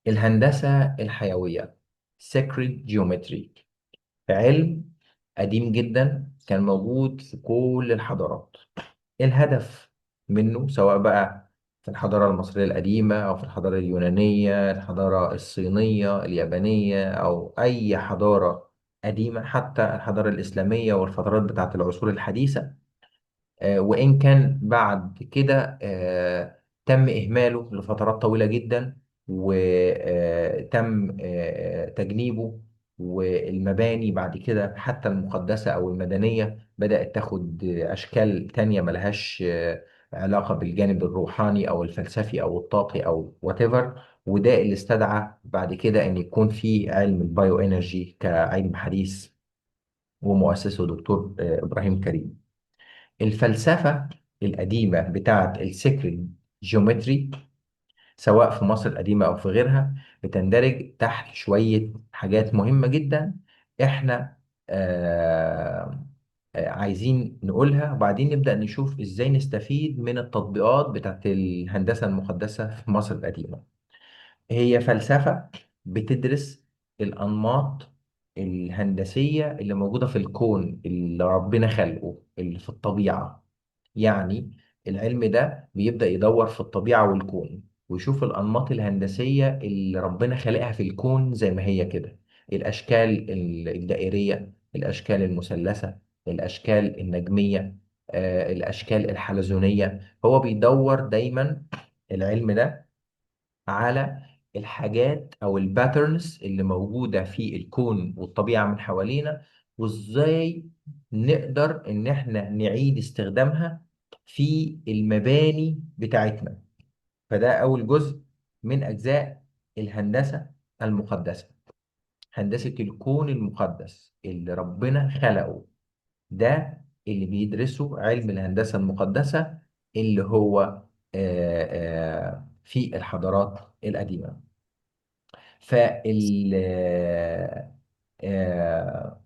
الهندسة الحيوية Sacred Geometry، علم قديم جدا كان موجود في كل الحضارات. الهدف منه سواء بقى في الحضارة المصرية القديمة أو في الحضارة اليونانية، الحضارة الصينية، اليابانية، أو أي حضارة قديمة، حتى الحضارة الإسلامية والفترات بتاعت العصور الحديثة. وإن كان بعد كده تم إهماله لفترات طويلة جدا، وتم تجنيبه. والمباني بعد كده حتى المقدسة أو المدنية بدأت تاخد أشكال تانية ملهاش علاقة بالجانب الروحاني أو الفلسفي أو الطاقي أو whatever. وده اللي استدعى بعد كده أن يكون في علم البايو إنرجي كعلم حديث، ومؤسسه دكتور إبراهيم كريم. الفلسفة القديمة بتاعت السيكريد جيومتري سواء في مصر القديمة أو في غيرها بتندرج تحت شوية حاجات مهمة جدا. إحنا آه عايزين نقولها، وبعدين نبدأ نشوف إزاي نستفيد من التطبيقات بتاعت الهندسة المقدسة في مصر القديمة. هي فلسفة بتدرس الأنماط الهندسية اللي موجودة في الكون اللي ربنا خلقه اللي في الطبيعة. يعني العلم ده بيبدأ يدور في الطبيعة والكون ويشوف الأنماط الهندسية اللي ربنا خلقها في الكون زي ما هي كده. الأشكال الدائرية، الأشكال المثلثة، الأشكال النجمية، الأشكال الحلزونية. هو بيدور دايما العلم ده على الحاجات او الباترنز اللي موجوده في الكون والطبيعه من حوالينا، وازاي نقدر ان احنا نعيد استخدامها في المباني بتاعتنا. فده اول جزء من اجزاء الهندسه المقدسه، هندسه الكون المقدس اللي ربنا خلقه. ده اللي بيدرسه علم الهندسه المقدسه، اللي هو في الحضارات القديمة. فال آه،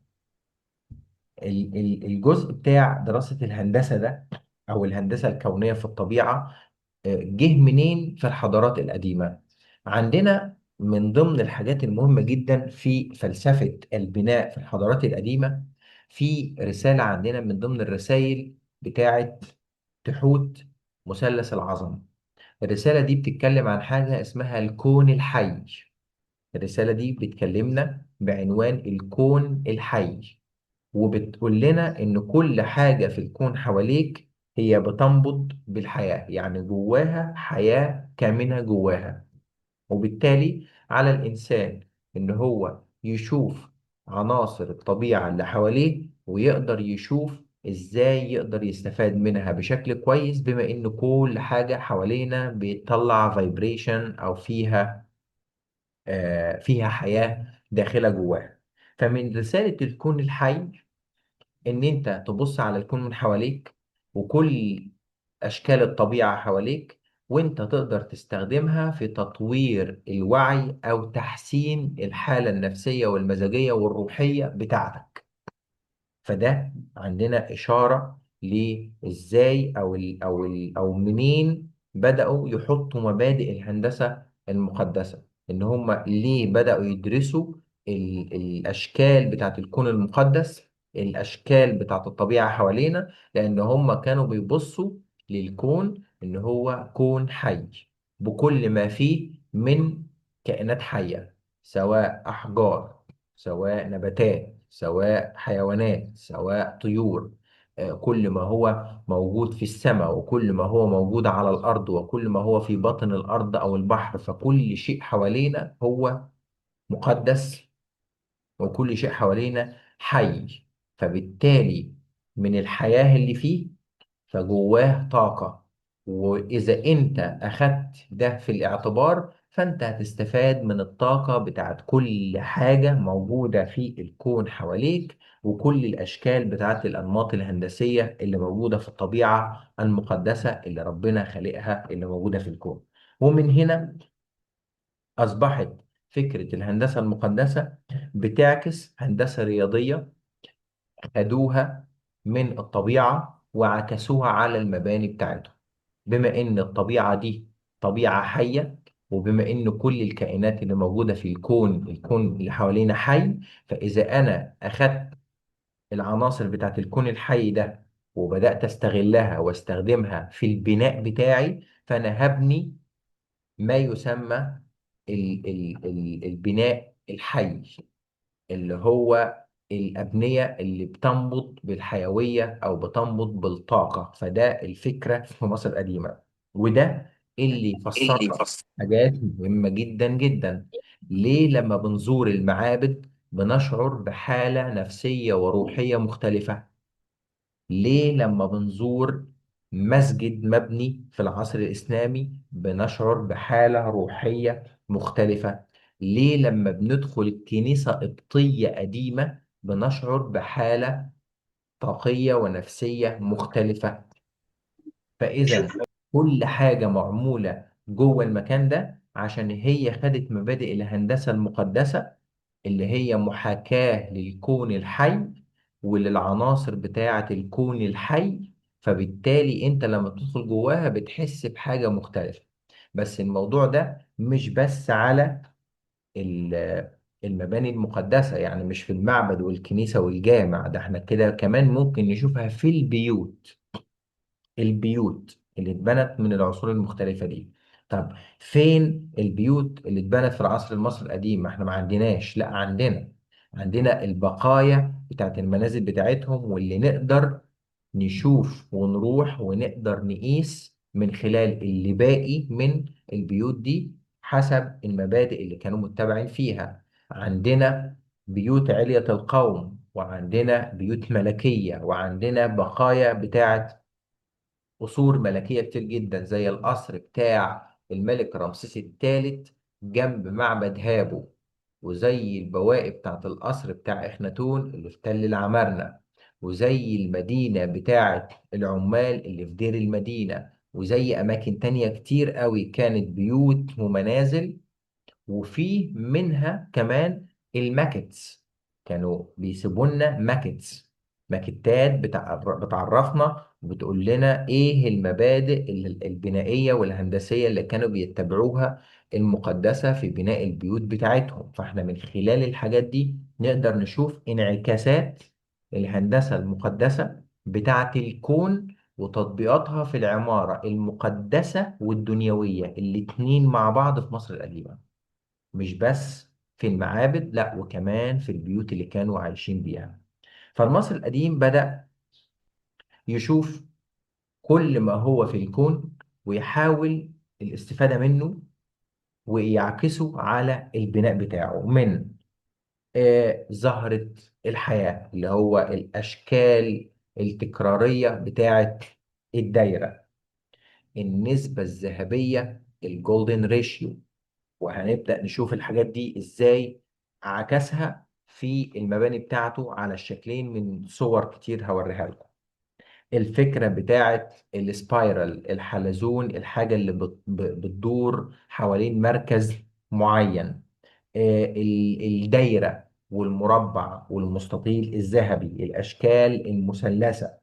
الجزء بتاع دراسة الهندسة ده أو الهندسة الكونية في الطبيعة جه منين في الحضارات القديمة؟ عندنا من ضمن الحاجات المهمة جدا في فلسفة البناء في الحضارات القديمة، في رسالة عندنا من ضمن الرسائل بتاعة تحوت مثلث العظمة. الرسالة دي بتتكلم عن حاجة اسمها الكون الحي. الرسالة دي بتكلمنا بعنوان الكون الحي، وبتقول لنا إن كل حاجة في الكون حواليك هي بتنبض بالحياة، يعني جواها حياة كامنة جواها. وبالتالي على الإنسان إن هو يشوف عناصر الطبيعة اللي حواليه ويقدر يشوف إزاي يقدر يستفاد منها بشكل كويس، بما إن كل حاجة حوالينا بيطلع فايبريشن أو فيها حياة داخلة جواها. فمن رسالة الكون الحي إن أنت تبص على الكون من حواليك وكل أشكال الطبيعة حواليك، وأنت تقدر تستخدمها في تطوير الوعي أو تحسين الحالة النفسية والمزاجية والروحية بتاعتك. فده عندنا إشارة لإزاي أو منين بدأوا يحطوا مبادئ الهندسة المقدسة. إن هم ليه بدأوا يدرسوا الأشكال بتاعت الكون المقدس، الأشكال بتاعت الطبيعة حوالينا، لأن هم كانوا بيبصوا للكون إن هو كون حي بكل ما فيه من كائنات حية، سواء أحجار، سواء نباتات، سواء حيوانات، سواء طيور. كل ما هو موجود في السماء وكل ما هو موجود على الأرض وكل ما هو في باطن الأرض أو البحر، فكل شيء حوالينا هو مقدس وكل شيء حوالينا حي. فبالتالي من الحياة اللي فيه فجواه طاقة، وإذا أنت أخدت ده في الاعتبار فأنت هتستفاد من الطاقة بتاعت كل حاجة موجودة في الكون حواليك، وكل الأشكال بتاعت الأنماط الهندسية اللي موجودة في الطبيعة المقدسة اللي ربنا خلقها اللي موجودة في الكون. ومن هنا أصبحت فكرة الهندسة المقدسة بتعكس هندسة رياضية خدوها من الطبيعة وعكسوها على المباني بتاعتهم. بما إن الطبيعة دي طبيعة حية، وبما إن كل الكائنات اللي موجودة في الكون اللي حوالينا حي، فإذا أنا أخدت العناصر بتاعت الكون الحي ده وبدأت أستغلها واستخدمها في البناء بتاعي، فأنا هبني ما يسمى البناء الحي، اللي هو الأبنية اللي بتنبض بالحيوية أو بتنبض بالطاقة. فده الفكرة في مصر القديمة، وده اللي اللي فسرنا فصل. حاجات مهمة جدا جدا. ليه لما بنزور المعابد بنشعر بحالة نفسية وروحية مختلفة؟ ليه لما بنزور مسجد مبني في العصر الإسلامي بنشعر بحالة روحية مختلفة؟ ليه لما بندخل كنيسة قبطية قديمة بنشعر بحالة طاقية ونفسية مختلفة؟ فإذا كل حاجة معمولة جوه المكان ده عشان هي خدت مبادئ الهندسة المقدسة اللي هي محاكاة للكون الحي وللعناصر بتاعة الكون الحي. فبالتالي انت لما تدخل جواها بتحس بحاجة مختلفة. بس الموضوع ده مش بس على المباني المقدسة، يعني مش في المعبد والكنيسة والجامع، ده احنا كده كمان ممكن نشوفها في البيوت. البيوت اللي اتبنت من العصور المختلفة دي. طب فين البيوت اللي اتبنت في العصر المصري القديم؟ ما احنا ما عندناش. لا، عندنا البقايا بتاعت المنازل بتاعتهم، واللي نقدر نشوف ونروح ونقدر نقيس من خلال اللي باقي من البيوت دي حسب المبادئ اللي كانوا متبعين فيها. عندنا بيوت علية القوم، وعندنا بيوت ملكية، وعندنا بقايا بتاعت قصور ملكية كتير جدا زي القصر بتاع الملك رمسيس الثالث جنب معبد هابو، وزي البواقي بتاعت القصر بتاع إخناتون اللي في تل العمارنة، وزي المدينة بتاعت العمال اللي في دير المدينة، وزي أماكن تانية كتير قوي كانت بيوت ومنازل. وفي منها كمان الماكتس، كانوا بيسيبوا لنا ماكتس، ماكتات بتعرفنا وبتقول لنا ايه المبادئ البنائية والهندسية اللي كانوا بيتبعوها المقدسة في بناء البيوت بتاعتهم. فاحنا من خلال الحاجات دي نقدر نشوف انعكاسات الهندسة المقدسة بتاعة الكون وتطبيقاتها في العمارة المقدسة والدنيوية الاتنين مع بعض في مصر القديمة. مش بس في المعابد، لا، وكمان في البيوت اللي كانوا عايشين بيها. فالمصري القديم بدأ يشوف كل ما هو في الكون ويحاول الاستفادة منه ويعكسه على البناء بتاعه، من زهرة الحياة اللي هو الأشكال التكرارية بتاعة الدايرة، النسبة الذهبية، الجولدن ريشيو. وهنبدأ نشوف الحاجات دي ازاي عكسها في المباني بتاعته على الشكلين من صور كتير هوريها لكم. الفكرة بتاعت السبايرال، الحلزون، الحاجة اللي بتدور حوالين مركز معين، الدايرة والمربع والمستطيل الذهبي، الأشكال المثلثة،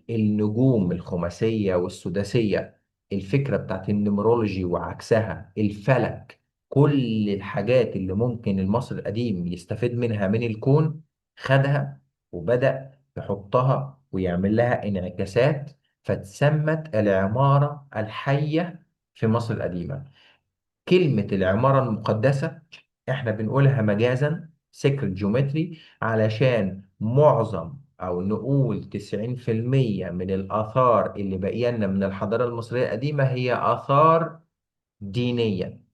النجوم الخماسية والسداسية، الفكرة بتاعت النمرولوجي وعكسها، الفلك. كل الحاجات اللي ممكن المصري القديم يستفيد منها من الكون خدها وبدأ يحطها ويعمل لها انعكاسات، فتسمت العمارة الحية في مصر القديمة. كلمة العمارة المقدسة احنا بنقولها مجازا سيكرت جيومتري، علشان معظم أو نقول 90% من الآثار اللي باقية لنا من الحضارة المصرية القديمة هي آثار دينية.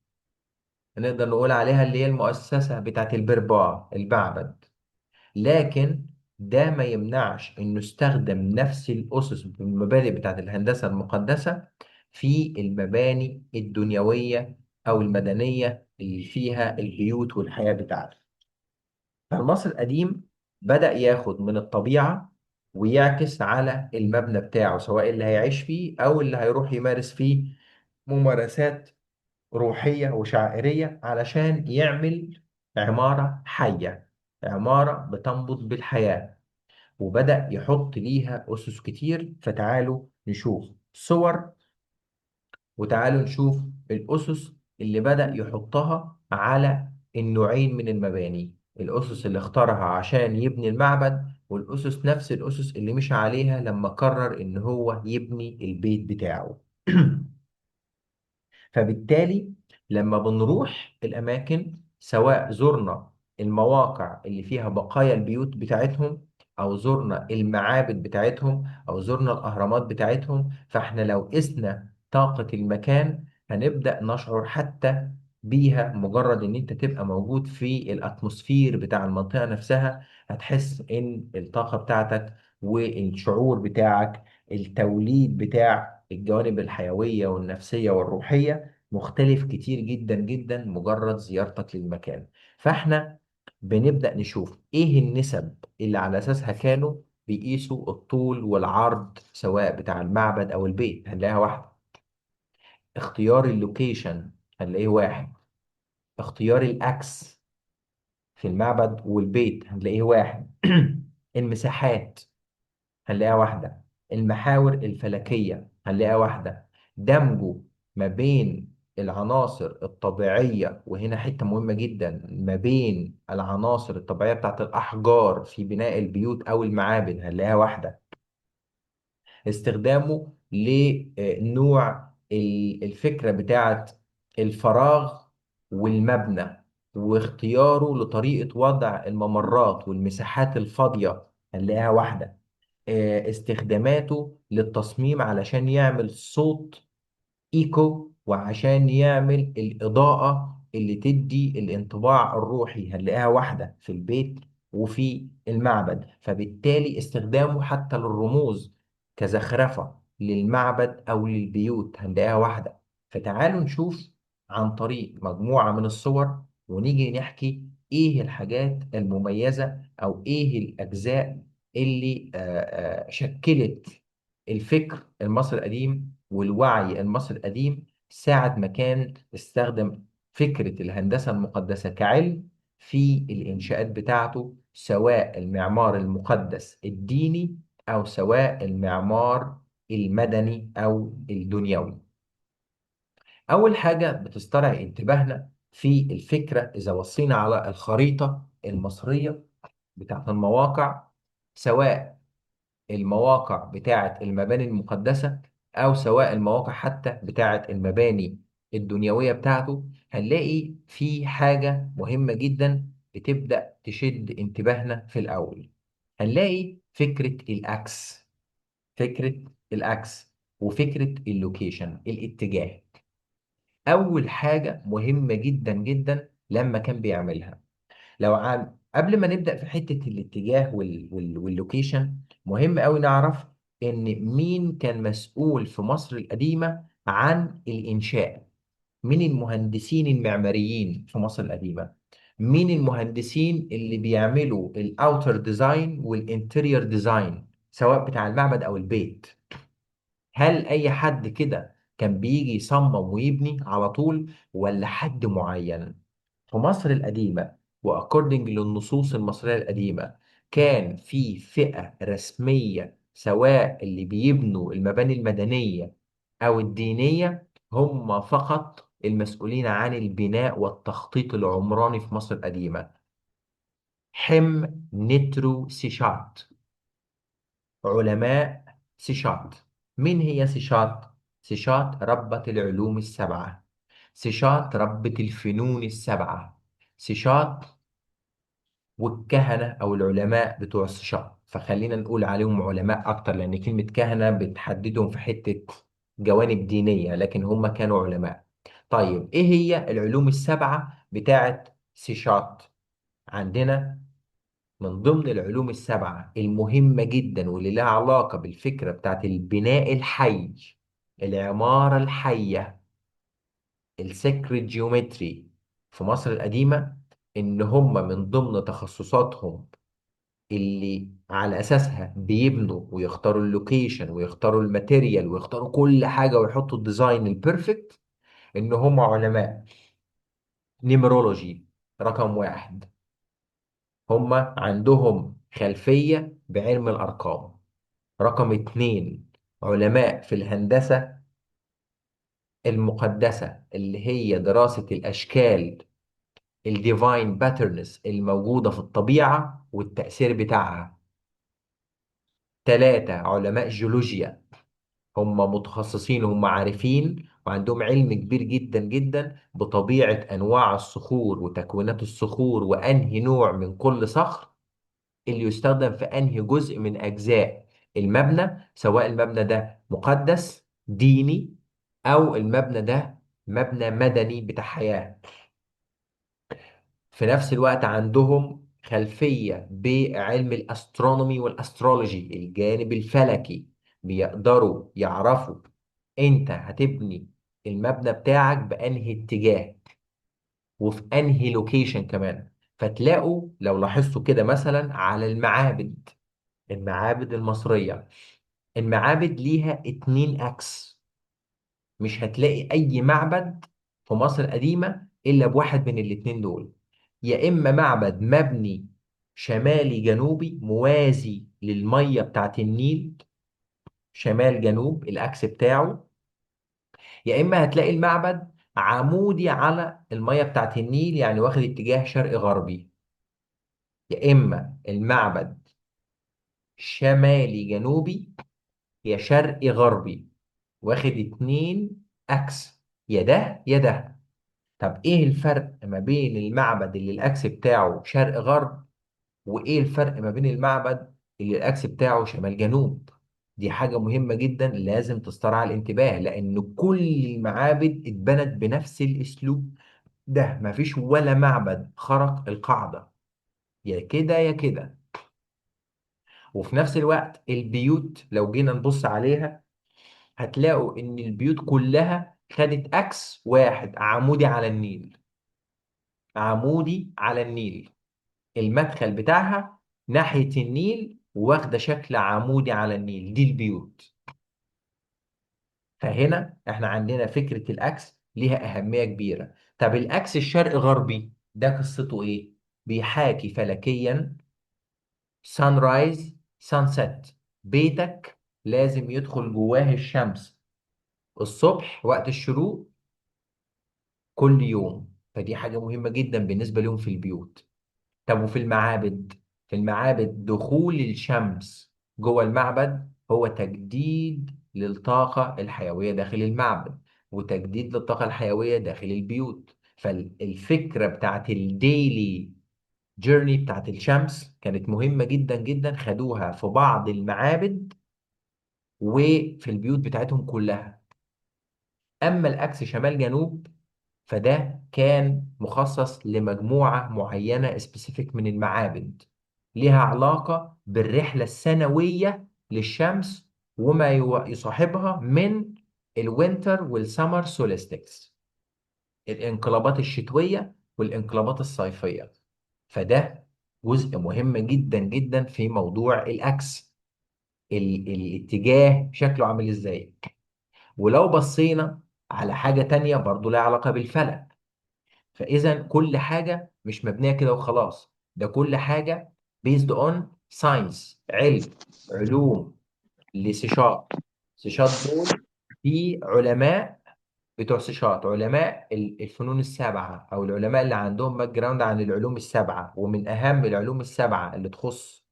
نقدر نقول عليها اللي هي المؤسسة بتاعت البربار، المعبد. لكن ده ما يمنعش انه استخدم نفس الاسس والمبادئ بتاعت الهندسه المقدسه في المباني الدنيويه او المدنيه اللي فيها البيوت والحياه بتاعته. فالمصري القديم بدأ ياخد من الطبيعه ويعكس على المبنى بتاعه، سواء اللي هيعيش فيه او اللي هيروح يمارس فيه ممارسات روحية وشعائرية، علشان يعمل عمارة حية، عمارة بتنبض بالحياة. وبدأ يحط ليها أسس كتير. فتعالوا نشوف صور، وتعالوا نشوف الأسس اللي بدأ يحطها على النوعين من المباني، الأسس اللي اختارها عشان يبني المعبد، والأسس نفس الأسس اللي مشى عليها لما قرر إن هو يبني البيت بتاعه. فبالتالي لما بنروح الأماكن، سواء زرنا المواقع اللي فيها بقايا البيوت بتاعتهم، أو زرنا المعابد بتاعتهم، أو زرنا الأهرامات بتاعتهم، فإحنا لو قسنا طاقة المكان هنبدأ نشعر حتى بيها. مجرد إن أنت تبقى موجود في الأتموسفير بتاع المنطقة نفسها، هتحس إن الطاقة بتاعتك والشعور بتاعك، التوليد بتاع الجوانب الحيوية والنفسية والروحية مختلف كتير جدا جدا مجرد زيارتك للمكان. فاحنا بنبدأ نشوف ايه النسب اللي على اساسها كانوا بيقيسوا الطول والعرض، سواء بتاع المعبد او البيت، هنلاقيها واحدة. اختيار اللوكيشن هنلاقيه واحد. اختيار الاكس في المعبد والبيت هنلاقيه واحد. المساحات هنلاقيها واحدة. المحاور الفلكية هنلاقيها واحدة. دمجه ما بين العناصر الطبيعية، وهنا حتة مهمة جدا، ما بين العناصر الطبيعية بتاعت الأحجار في بناء البيوت أو المعابد هنلاقيها واحدة. استخدامه لنوع الفكرة بتاعت الفراغ والمبنى، واختياره لطريقة وضع الممرات والمساحات الفاضية هنلاقيها واحدة. استخداماته للتصميم علشان يعمل صوت ايكو، وعشان يعمل الإضاءة اللي تدي الانطباع الروحي هنلاقيها واحدة في البيت وفي المعبد. فبالتالي استخدامه حتى للرموز كزخرفة للمعبد أو للبيوت هنلاقيها واحدة. فتعالوا نشوف عن طريق مجموعة من الصور، ونيجي نحكي إيه الحاجات المميزة أو إيه الأجزاء اللي شكلت الفكر المصري القديم والوعي المصري القديم ساعة ما كان استخدم فكرة الهندسة المقدسة كعلم في الإنشاءات بتاعته، سواء المعمار المقدس الديني أو سواء المعمار المدني أو الدنيوي. أول حاجة بتسترعي انتباهنا في الفكرة إذا بصينا على الخريطة المصرية بتاعت المواقع، سواء المواقع بتاعة المباني المقدسة أو سواء المواقع حتى بتاعة المباني الدنيوية بتاعته، هنلاقي في حاجة مهمة جدا بتبدأ تشد انتباهنا في الأول. هنلاقي فكرة الأكس. فكرة الأكس وفكرة اللوكيشن، الاتجاه. أول حاجة مهمة جدا جدا لما كان بيعملها، لو قبل ما نبدأ في حتة الاتجاه واللوكيشن، مهم قوي نعرف إن مين كان مسؤول في مصر القديمة عن الإنشاء. مين المهندسين المعماريين في مصر القديمة؟ مين المهندسين اللي بيعملوا الأوتر ديزاين والإنتيريور ديزاين، سواء بتاع المعبد أو البيت؟ هل أي حد كده كان بيجي يصمم ويبني على طول، ولا حد معين؟ في مصر القديمة وأكوردنج للنصوص المصرية القديمة، كان في فئة رسمية، سواء اللي بيبنوا المباني المدنية أو الدينية، هم فقط المسؤولين عن البناء والتخطيط العمراني في مصر القديمة. حم نترو سيشات، علماء سيشات. مين هي سيشات؟ سيشات ربة العلوم السبعة، سيشات ربة الفنون السبعة، سيشات والكهنة أو العلماء بتوع الشعب. فخلينا نقول عليهم علماء أكتر، لأن كلمة كهنة بتحددهم في حتة جوانب دينية، لكن هم كانوا علماء. طيب إيه هي العلوم السبعة بتاعت سيشات؟ عندنا من ضمن العلوم السبعة المهمة جدا واللي لها علاقة بالفكرة بتاعت البناء الحي، العمارة الحية، السكريت جيومتري في مصر القديمة، إن هم من ضمن تخصصاتهم اللي على اساسها بيبنوا ويختاروا اللوكيشن ويختاروا الماتيريال ويختاروا كل حاجه ويحطوا الديزاين البيرفكت، ان هم علماء نيمرولوجي. رقم واحد، هم عندهم خلفيه بعلم الارقام. رقم اتنين، علماء في الهندسه المقدسة اللي هي دراسة الأشكال، الديفاين باترنز الموجودة في الطبيعة والتأثير بتاعها. ثلاثة، علماء جيولوجيا، هم متخصصين، هم عارفين وعندهم علم كبير جدا جدا بطبيعة أنواع الصخور وتكوينات الصخور، وأنهي نوع من كل صخر اللي يستخدم في أنهي جزء من أجزاء المبنى، سواء المبنى ده مقدس ديني أو المبنى ده مبنى مدني بتاع حياة. في نفس الوقت عندهم خلفية بعلم الأسترونومي والأسترولوجي، الجانب الفلكي، بيقدروا يعرفوا أنت هتبني المبنى بتاعك بأنهي اتجاه وفي أنهي لوكيشن كمان. فتلاقوا لو لاحظتوا كده مثلا على المعابد، المعابد المصرية، المعابد ليها اتنين أكس. مش هتلاقي أي معبد في مصر القديمة إلا بواحد من الاتنين دول. يا إما معبد مبني شمالي جنوبي موازي للمية بتاعت النيل، شمال جنوب الأكس بتاعه، يا إما هتلاقي المعبد عمودي على المية بتاعت النيل، يعني واخد اتجاه شرق غربي. يا إما المعبد شمالي جنوبي يا شرقي غربي، واخد اتنين أكس، يا ده يا ده. طب ايه الفرق ما بين المعبد اللي الاكس بتاعه شرق غرب، وايه الفرق ما بين المعبد اللي الاكس بتاعه شمال جنوب؟ دي حاجة مهمة جدا لازم تسترعى الانتباه، لان كل المعابد اتبنت بنفس الاسلوب ده، مفيش ولا معبد خرق القاعدة، يا كده يا كده. وفي نفس الوقت البيوت لو جينا نبص عليها هتلاقوا ان البيوت كلها خدت اكس واحد عمودي على النيل، عمودي على النيل. المدخل بتاعها ناحية النيل واخدة شكل عمودي على النيل، دي البيوت. فهنا احنا عندنا فكرة الأكس ليها أهمية كبيرة. طب الأكس الشرق غربي ده قصته إيه؟ بيحاكي فلكيا سان رايز سان سيت. بيتك لازم يدخل جواه الشمس الصبح وقت الشروق كل يوم، فدي حاجة مهمة جدا بالنسبة لهم في البيوت. طب وفي المعابد؟ في المعابد دخول الشمس جوه المعبد هو تجديد للطاقة الحيوية داخل المعبد، وتجديد للطاقة الحيوية داخل البيوت. فالفكرة بتاعت الديلي جيرني بتاعت الشمس كانت مهمة جدا جدا، خدوها في بعض المعابد وفي البيوت بتاعتهم كلها. أما العكس شمال جنوب فده كان مخصص لمجموعة معينة سبيسيفيك من المعابد، ليها علاقة بالرحلة السنوية للشمس وما يصاحبها من الوينتر والسمر سولستيكس، الانقلابات الشتوية والانقلابات الصيفية. فده جزء مهم جدا جدا في موضوع الأكس، الاتجاه شكله عامل ازاي. ولو بصينا على حاجة تانية برضو لها علاقة بالفلك، فإذا كل حاجة مش مبنية كده وخلاص، ده كل حاجة based on science، علوم لسيشارت. سيشارت دول في علماء بتوع سيشارت، علماء الفنون السبعة، أو العلماء اللي عندهم باك جراوند عن العلوم السبعة. ومن أهم العلوم السبعة اللي تخص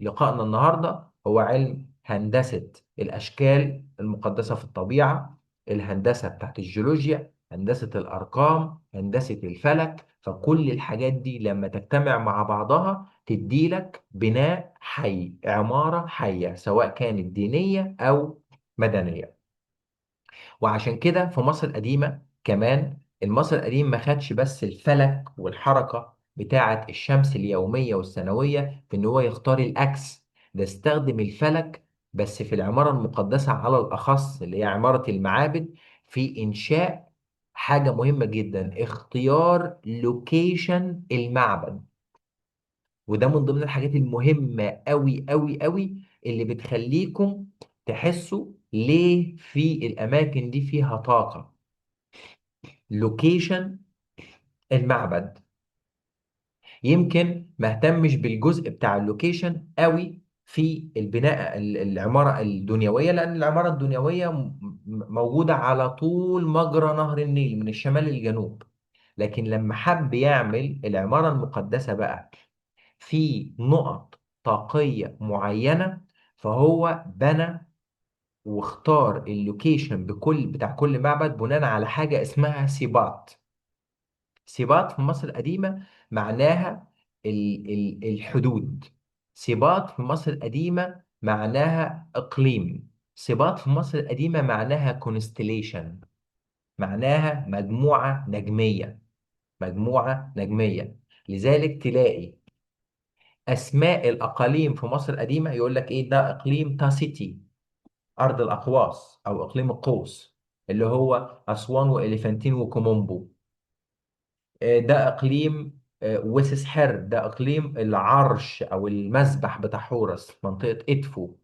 لقائنا النهاردة هو علم هندسة الأشكال المقدسة في الطبيعة، الهندسة بتاعت الجيولوجيا، هندسة الأرقام، هندسة الفلك. فكل الحاجات دي لما تجتمع مع بعضها تديلك بناء حي، عمارة حية، سواء كانت دينية أو مدنية. وعشان كده في مصر القديمة كمان، المصري القديم ما خدش بس الفلك والحركة بتاعة الشمس اليومية والسنوية في إن هو يختار الأكس، ده استخدم الفلك بس في العمارة المقدسة على الأخص اللي هي عمارة المعابد، في إنشاء حاجة مهمة جدا، اختيار لوكيشن المعبد. وده من ضمن الحاجات المهمة أوي أوي أوي اللي بتخليكم تحسوا ليه في الأماكن دي فيها طاقة. لوكيشن المعبد، يمكن ما اهتمش بالجزء بتاع اللوكيشن قوي في البناء العمارة الدنيوية، لأن العمارة الدنيوية موجودة على طول مجرى نهر النيل من الشمال للجنوب. لكن لما حب يعمل العمارة المقدسة بقى في نقط طاقية معينة، فهو بنى واختار اللوكيشن بتاع كل معبد بناء على حاجة اسمها سيبات. سيبات في مصر القديمة معناها الحدود. سيبات في مصر القديمة معناها إقليم. سيبات في مصر القديمة معناها كونستليشن، معناها مجموعة نجمية. مجموعة نجمية. لذلك تلاقي أسماء الأقاليم في مصر القديمة يقول لك إيه ده؟ إقليم تاسيتي، أرض الأقواس أو إقليم القوس، اللي هو أسوان وإليفانتين وكومومبو. ده اقليم وسس حر، ده اقليم العرش او المسبح بتاع حورس منطقه ادفو.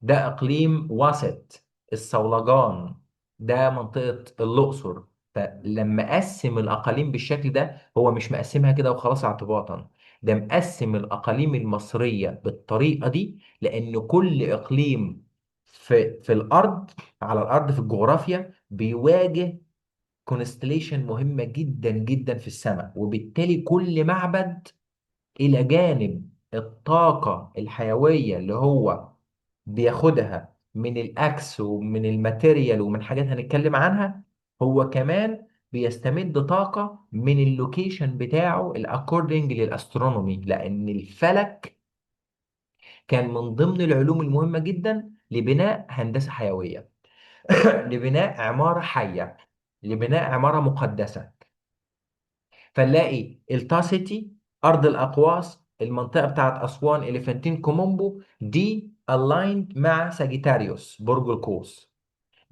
ده اقليم وسط الصولجان، ده منطقه الاقصر. فلما قسم الاقاليم بالشكل ده هو مش مقسمها كده وخلاص اعتباطا، ده مقسم الاقاليم المصريه بالطريقه دي لان كل اقليم في الارض، على الارض في الجغرافيا بيواجه كونستليشن مهمة جدا جدا في السماء. وبالتالي كل معبد إلى جانب الطاقة الحيوية اللي هو بياخدها من الأكس ومن الماتيريال ومن حاجات هنتكلم عنها، هو كمان بيستمد طاقة من اللوكيشن بتاعه الأكوردنج للأسترونومي، لأن الفلك كان من ضمن العلوم المهمة جدا لبناء هندسة حيوية، لبناء عمارة حية، لبناء عمارة مقدسة. فنلاقي التاسيتي، ارض الاقواس، المنطقه بتاعت اسوان اليفانتين كومومبو دي الايند مع ساجيتاريوس برج القوس.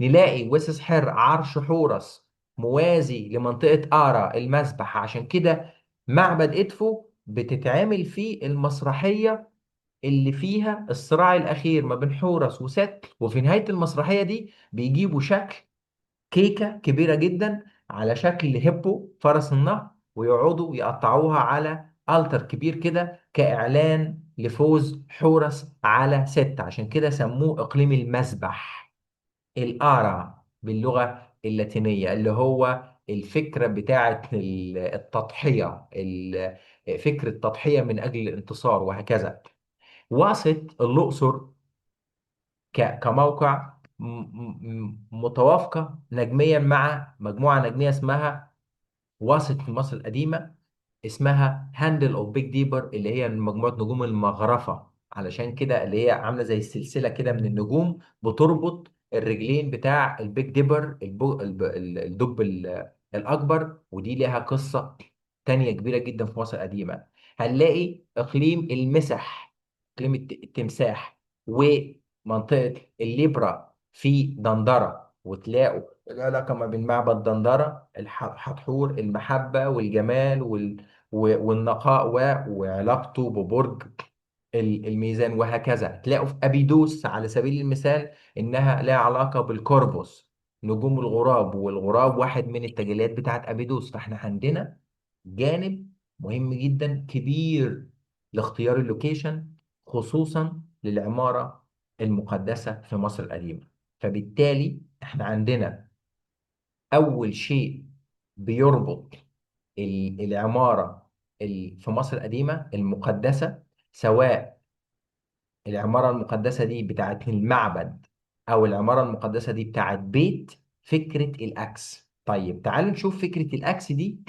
نلاقي وسس حر عرش حورس موازي لمنطقه ارا المسبح. عشان كده معبد ادفو بتتعمل فيه المسرحيه اللي فيها الصراع الاخير ما بين حورس وست، وفي نهايه المسرحيه دي بيجيبوا شكل كيكة كبيرة جدا على شكل هيبو فرس النهر، ويقعدوا يقطعوها على ألتر كبير كده كإعلان لفوز حورس على ست. عشان كده سموه إقليم المسبح، الآرا باللغة اللاتينية، اللي هو الفكرة بتاعت التضحية، فكرة التضحية من أجل الانتصار وهكذا. واسط الأقصر كموقع متوافقة نجميا مع مجموعة نجمية اسمها واسط في مصر القديمة، اسمها هاندل اوف بيج ديبر، اللي هي مجموعة نجوم المغرفة. علشان كده اللي هي عاملة زي السلسلة كده من النجوم بتربط الرجلين بتاع البيج ديبر، الدب الأكبر. ودي ليها قصة تانية كبيرة جدا في مصر القديمة. هنلاقي إقليم المسح، إقليم التمساح، ومنطقة الليبرا في دندرة. وتلاقوا العلاقة ما بين معبد دندرة حتحور، المحبة والجمال والنقاء وعلاقته ببرج الميزان. وهكذا تلاقوا في أبيدوس على سبيل المثال إنها لها علاقة بالكوربوس، نجوم الغراب، والغراب واحد من التجليات بتاعت أبيدوس. فإحنا عندنا جانب مهم جدا كبير لاختيار اللوكيشن، خصوصا للعمارة المقدسة في مصر القديمة. فبالتالي احنا عندنا أول شيء بيربط العمارة في مصر القديمة المقدسة، سواء العمارة المقدسة دي بتاعت المعبد أو العمارة المقدسة دي بتاعت بيت، فكرة الأكس. طيب تعالوا نشوف فكرة الأكس دي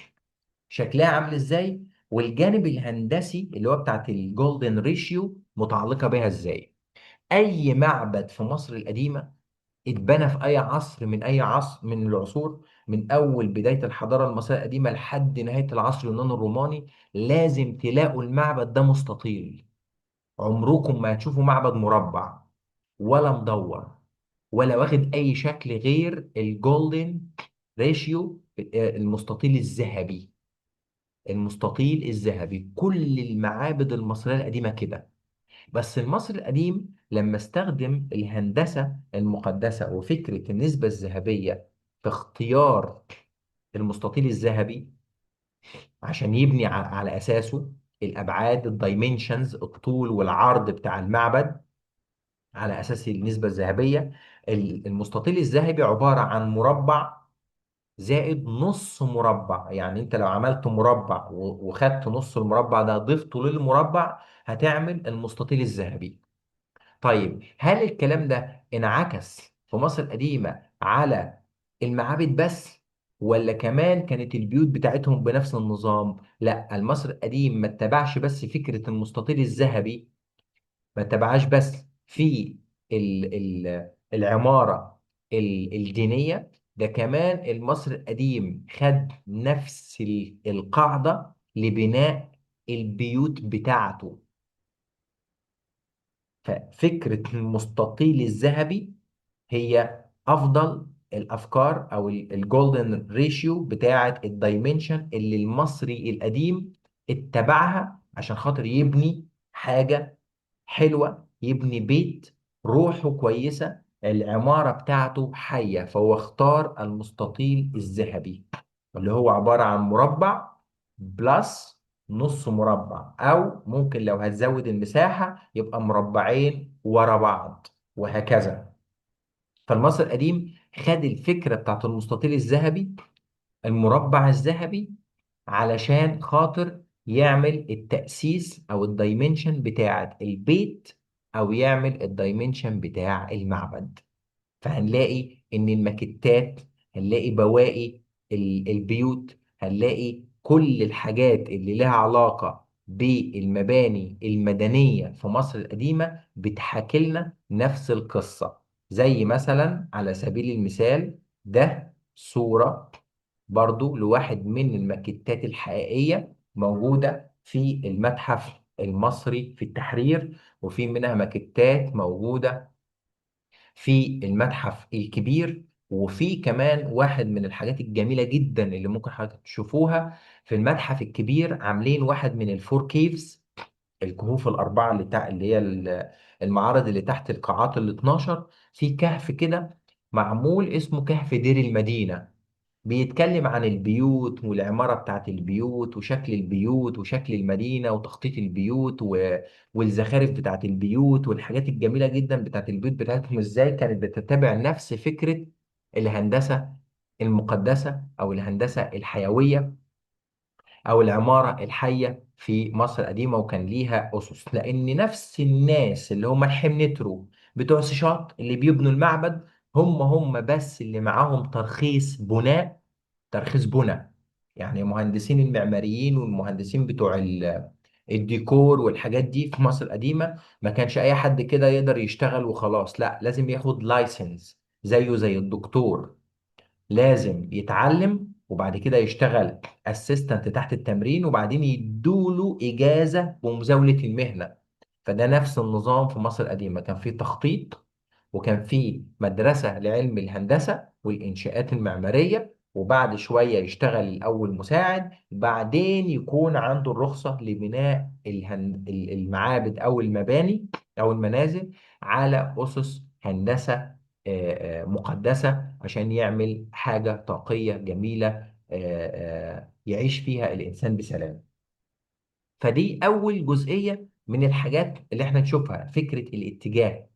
شكلها عامل إزاي، والجانب الهندسي اللي هو بتاعت الجولدن ريشيو متعلقة بها إزاي. أي معبد في مصر القديمة اتبنى في أي عصر من أي عصر من العصور، من أول بداية الحضارة المصرية القديمة لحد نهاية العصر اليوناني الروماني، لازم تلاقوا المعبد ده مستطيل. عمركم ما هتشوفوا معبد مربع ولا مدور ولا واخد أي شكل غير الجولدن ريشيو، المستطيل الذهبي. المستطيل الذهبي كل المعابد المصرية القديمة كده. بس المصري القديم لما استخدم الهندسة المقدسة وفكرة النسبة الذهبية في اختيار المستطيل الذهبي عشان يبني على أساسه الأبعاد، الدايمنشنز، الطول والعرض بتاع المعبد، على اساس النسبه الذهبيه. المستطيل الذهبي عباره عن مربع زائد نص مربع. يعني انت لو عملت مربع وخدت نص المربع ده ضفته للمربع هتعمل المستطيل الذهبي. طيب هل الكلام ده انعكس في مصر القديمة على المعابد بس، ولا كمان كانت البيوت بتاعتهم بنفس النظام؟ لا، المصري القديم ما اتبعش بس فكرة المستطيل الذهبي، ما اتبعهاش بس في العمارة الدينية، ده كمان المصري القديم خد نفس القاعدة لبناء البيوت بتاعته. ففكرة المستطيل الذهبي هي افضل الافكار او الجولدن ريشيو بتاعه الدايمنشن اللي المصري القديم اتبعها عشان خاطر يبني حاجه حلوه، يبني بيت روحه كويسه، العماره بتاعته حيه. فهو اختار المستطيل الذهبي اللي هو عباره عن مربع بلس نص مربع، او ممكن لو هتزود المساحه يبقى مربعين ورا بعض، وهكذا. فالمصري القديم خد الفكرة بتاعت المستطيل الذهبي، المربع الذهبي، علشان خاطر يعمل التأسيس أو الدايمنشن بتاعت البيت، أو يعمل الدايمنشن بتاع المعبد. فهنلاقي ان الماكيتات، هنلاقي بواقي البيوت، هنلاقي كل الحاجات اللي لها علاقة بالمباني المدنية في مصر القديمة بتحكي لنا نفس القصة. زي مثلا على سبيل المثال ده صورة برضو لواحد من الماكيتات الحقيقية موجودة في المتحف المصري في التحرير، وفي منها ماكيتات موجودة في المتحف الكبير. وفي كمان واحد من الحاجات الجميلة جدا اللي ممكن حضرتك تشوفوها في المتحف الكبير، عاملين واحد من الفور كيفز، الكهوف الأربعة اللي هي المعارض اللي تحت القاعات ال 12. في كهف كده معمول اسمه كهف دير المدينة، بيتكلم عن البيوت والعمارة بتاعت البيوت وشكل البيوت وشكل المدينة وتخطيط البيوت والزخارف بتاعت البيوت والحاجات الجميلة جدا بتاعت البيوت بتاعتهم، ازاي كانت بتتبع نفس فكرة الهندسة المقدسة أو الهندسة الحيوية أو العمارة الحية في مصر القديمة. وكان ليها أسس، لأن نفس الناس اللي هم الحمنترو بتوع سيشاط اللي بيبنوا المعبد هم بس اللي معاهم ترخيص بناء، ترخيص بناء. يعني مهندسين المعماريين والمهندسين بتوع الديكور والحاجات دي في مصر القديمة ما كانش أي حد كده يقدر يشتغل وخلاص، لا، لازم ياخد لايسنس زيه زي الدكتور، لازم يتعلم وبعد كده يشتغل اسيستنت تحت التمرين، وبعدين يدوله إجازة بمزاولة المهنة. فده نفس النظام في مصر القديمة، كان في تخطيط، وكان في مدرسة لعلم الهندسة والإنشاءات المعمارية، وبعد شوية يشتغل الأول مساعد، بعدين يكون عنده الرخصة لبناء المعابد أو المباني أو المنازل على أسس هندسة مقدسة، عشان يعمل حاجة طاقية جميلة يعيش فيها الإنسان بسلام. فدي أول جزئية من الحاجات اللي احنا نشوفها، فكرة الاتجاه.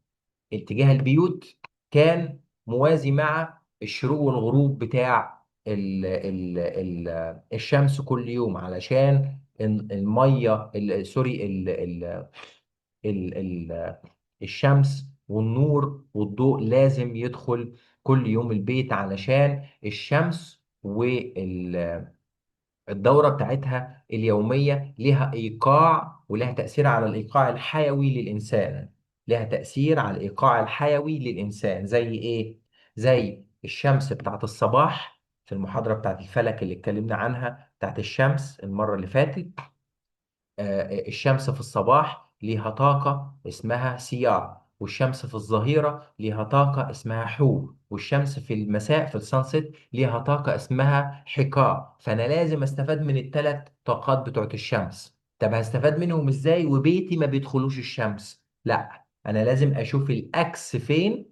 اتجاه البيوت كان موازي مع الشروق والغروب بتاع الشمس كل يوم، علشان المية سوري ال ال الشمس والنور والضوء لازم يدخل كل يوم البيت، علشان الشمس الدورة بتاعتها اليومية لها إيقاع ولها تأثير على الإيقاع الحيوي للإنسان. لها تأثير على الإيقاع الحيوي للإنسان زي إيه؟ زي الشمس بتاعت الصباح في المحاضرة بتاعت الفلك اللي اتكلمنا عنها بتاعت الشمس المرة اللي فاتت. الشمس في الصباح ليها طاقة اسمها سياع، والشمس في الظهيرة ليها طاقة اسمها حو، والشمس في المساء في السانسيت ليها طاقة اسمها حكا. فأنا لازم أستفاد من الثلاث طاقات بتوعت الشمس. طب هستفاد منهم إزاي وبيتي ما بيدخلوش الشمس؟ لا، أنا لازم أشوف الأكس فين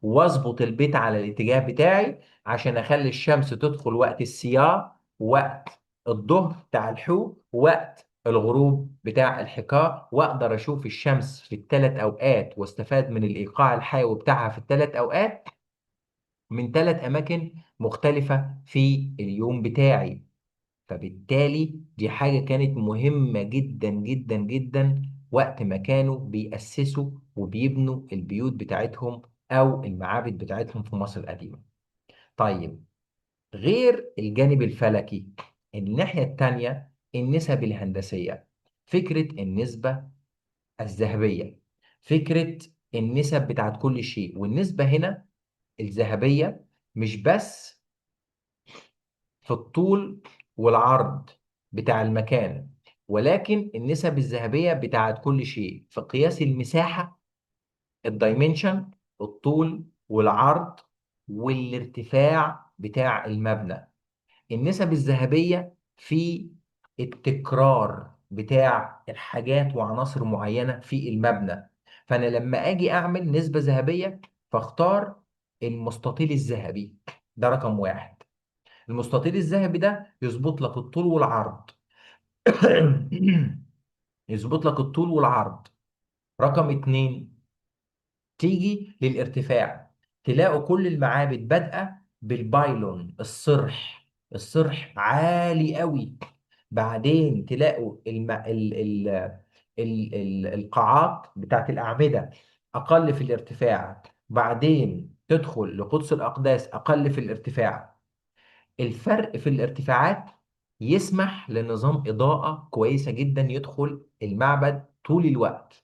واظبط البيت على الاتجاه بتاعي عشان اخلي الشمس تدخل وقت الصيام، وقت الظهر بتاع الحو، وقت الغروب بتاع الحكاه، واقدر اشوف الشمس في الثلاث اوقات واستفاد من الايقاع الحيوي بتاعها في الثلاث اوقات من ثلاث اماكن مختلفه في اليوم بتاعي. فبالتالي دي حاجه كانت مهمه جدا جدا جدا وقت ما كانوا بيأسسوا وبيبنوا البيوت بتاعتهم او المعابد بتاعتهم في مصر القديمه. طيب، غير الجانب الفلكي، الناحيه التانيه النسب الهندسيه، فكره النسبه الذهبيه، فكره النسب بتاعت كل شيء. والنسبه هنا الذهبيه مش بس في الطول والعرض بتاع المكان، ولكن النسب الذهبية بتاعت كل شيء في قياس المساحة، الدايمنشن، الطول والعرض والارتفاع بتاع المبنى. النسب الذهبية في التكرار بتاع الحاجات وعناصر معينة في المبنى. فأنا لما أجي أعمل نسبة ذهبية فاختار المستطيل الذهبي، ده رقم واحد. المستطيل الذهبي ده يظبط لك الطول والعرض. يظبط لك الطول والعرض. رقم اتنين، تيجي للارتفاع، تلاقوا كل المعابد بادئة بالبايلون، الصرح. الصرح عالي قوي. بعدين تلاقوا القاعات بتاعت الأعمدة أقل في الارتفاع. بعدين تدخل لقدس الأقداس أقل في الارتفاع. الفرق في الارتفاعات يسمح لنظام إضاءة كويسة جدا يدخل المعبد طول الوقت.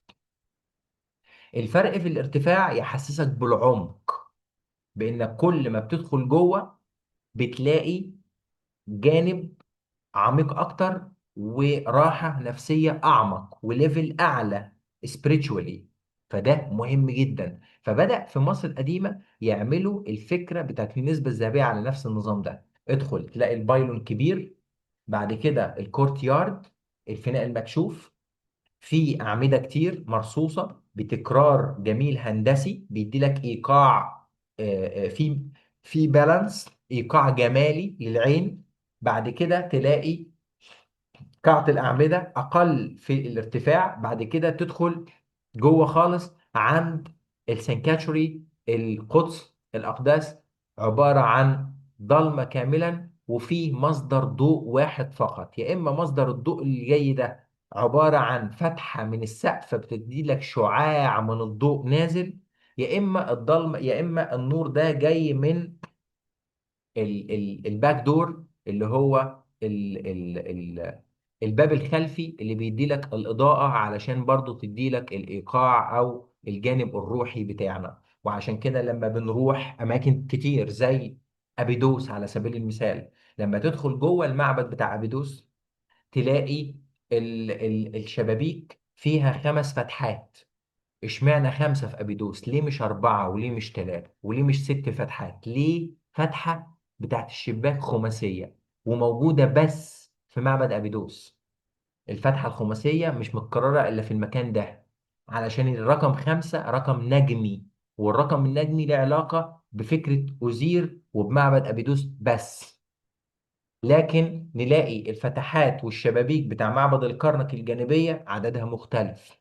الفرق في الارتفاع يحسسك بالعمق، بإنك كل ما بتدخل جوه بتلاقي جانب عميق أكتر وراحة نفسية أعمق وليفل أعلى spiritually. فده مهم جدا. فبدأ في مصر القديمة يعملوا الفكرة بتاعت النسبة الذهبية على نفس النظام ده. ادخل تلاقي البايلون كبير، بعد كده الكورت يارد، الفناء المكشوف، في أعمدة كتير مرصوصة بتكرار جميل هندسي بيدي لك إيقاع، في بالانس، إيقاع جمالي للعين. بعد كده تلاقي قاعة الأعمدة أقل في الارتفاع. بعد كده تدخل جوه خالص عند السنكاتشوري، القدس الأقداس، عبارة عن ضلمة كاملا وفي مصدر ضوء واحد فقط. يا إما مصدر الضوء اللي جاي ده عبارة عن فتحة من السقف بتدي لك شعاع من الضوء نازل، يا إما الضلمة، يا إما النور ده جاي من الباك دور، اللي هو الباب الخلفي اللي بيدي لك الإضاءة علشان برضو تدي لك الإيقاع أو الجانب الروحي بتاعنا. وعشان كده لما بنروح أماكن كتير زي أبيدوس على سبيل المثال، لما تدخل جوه المعبد بتاع أبيدوس تلاقي الشبابيك فيها خمس فتحات. اشمعنى خمسة في أبيدوس؟ ليه مش أربعة؟ وليه مش ثلاثة؟ وليه مش ست فتحات؟ ليه فتحة بتاعت الشباك خماسية وموجودة بس في معبد أبيدوس؟ الفتحة الخماسية مش متكررة إلا في المكان ده، علشان الرقم خمسة رقم نجمي، والرقم النجمي له علاقة بفكرة أوزير وبمعبد أبيدوس بس. لكن نلاقي الفتحات والشبابيك بتاع معبد الكرنك الجانبية عددها مختلف.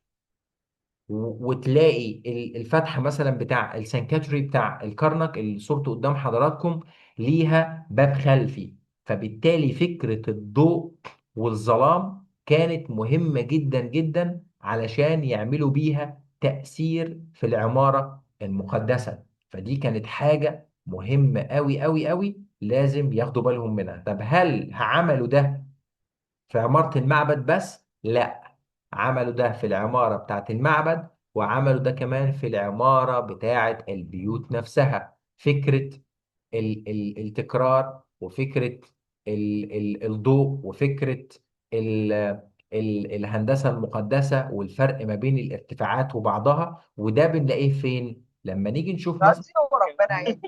وتلاقي الفتحة مثلا بتاع السنكاتوري بتاع الكرنك اللي صورته قدام حضراتكم ليها باب خلفي. فبالتالي فكرة الضوء والظلام كانت مهمة جدا جدا علشان يعملوا بيها تأثير في العمارة المقدسة. فدي كانت حاجة مهمة أوي أوي أوي لازم ياخدوا بالهم منها. طب هل عملوا ده في عمارة المعبد بس؟ لا، عملوا ده في العمارة بتاعت المعبد، وعملوا ده كمان في العمارة بتاعت البيوت نفسها. فكرة التكرار، وفكرة الضوء، وفكرة ال الهندسة المقدسة، والفرق ما بين الارتفاعات وبعضها. وده بنلاقيه فين؟ لما نيجي نشوف مثلا، راسي وربنا عيني.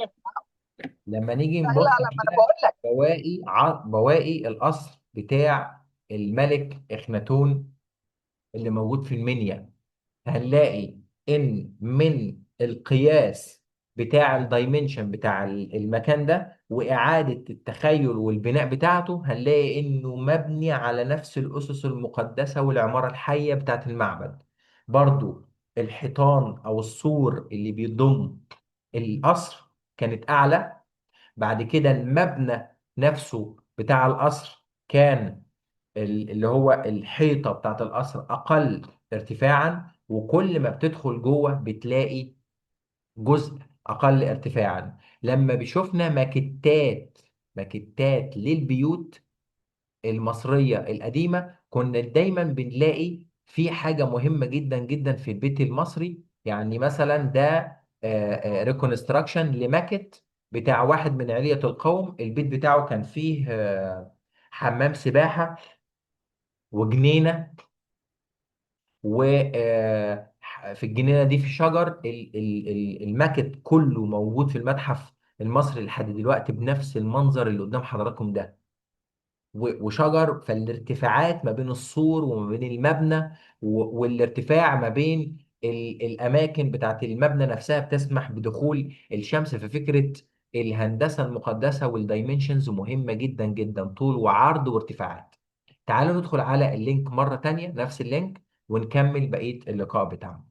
لما نيجي لا نبص لا لا، ما انا كده بقول لك. بواقي القصر بتاع الملك إخناتون اللي موجود في المنيا، هنلاقي إن من القياس بتاع الدايمنشن بتاع المكان ده وإعادة التخيل والبناء بتاعته، هنلاقي إنه مبني على نفس الأسس المقدسة والعمارة الحية بتاعت المعبد. برضو الحيطان أو السور اللي بيضم القصر كانت أعلى. بعد كده المبنى نفسه بتاع القصر كان اللي هو الحيطة بتاعت القصر أقل ارتفاعا، وكل ما بتدخل جوه بتلاقي جزء أقل ارتفاعا. لما بيشوفنا ماكتات للبيوت المصرية القديمة، كنا دايما بنلاقي في حاجة مهمة جدا جدا في البيت المصري. يعني مثلا ده ريكونستراكشن لماكت بتاع واحد من علية القوم. البيت بتاعه كان فيه حمام سباحة وجنينة، وفي الجنينة دي في شجر. الماكت كله موجود في المتحف المصري لحد دلوقتي بنفس المنظر اللي قدام حضراتكم ده. وشجر، فالارتفاعات ما بين السور وما بين المبنى والارتفاع ما بين الأماكن بتاعت المبنى نفسها بتسمح بدخول الشمس. في فكرة الهندسة المقدسة والدايمنشنز مهمة جدا جدا، طول وعرض وارتفاعات. تعالوا ندخل على اللينك مرة تانية، نفس اللينك، ونكمل بقية اللقاء بتاعنا.